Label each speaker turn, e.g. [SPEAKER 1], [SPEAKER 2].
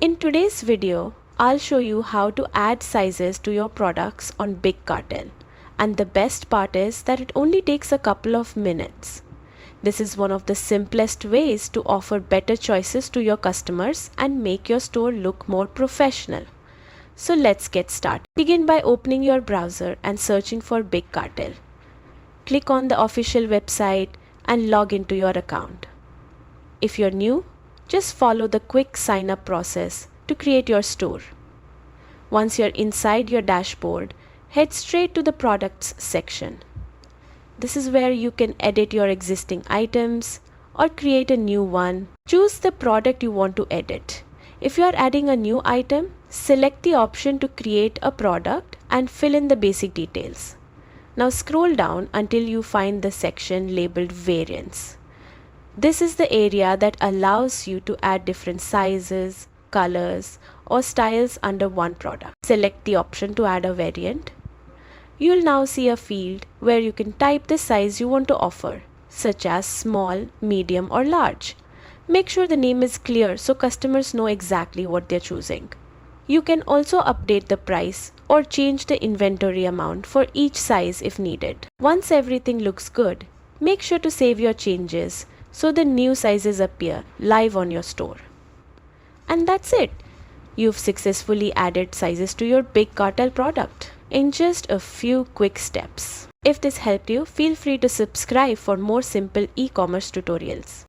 [SPEAKER 1] In today's video, I'll show you how to add sizes to your products on Big Cartel. And the best part is that it only takes a couple of minutes. This is one of the simplest ways to offer better choices to your customers and make your store look more professional. So let's get started. Begin by opening your browser and searching for Big Cartel. Click on the official website and log into your account. If you're new, just follow the quick sign up process to create your store. Once you're inside your dashboard, head straight to the products section. This is where you can edit your existing items or create a new one. Choose the product you want to edit. If you are adding a new item, select the option to create a product and fill in the basic details. Now scroll down until you find the section labeled Variants. This is the area that allows you to add different sizes, colors, or styles under one product. Select the option to add a variant. You'll now see a field where you can type the size you want to offer, such as small, medium, or large. Make sure the name is clear so customers know exactly what they're choosing. You can also update the price or change the inventory amount for each size if needed. Once everything looks good, make sure to save your changes so the new sizes appear live on your store. And that's it. You've successfully added sizes to your Big Cartel product in just a few quick steps. If this helped you, feel free to subscribe for more simple e-commerce tutorials.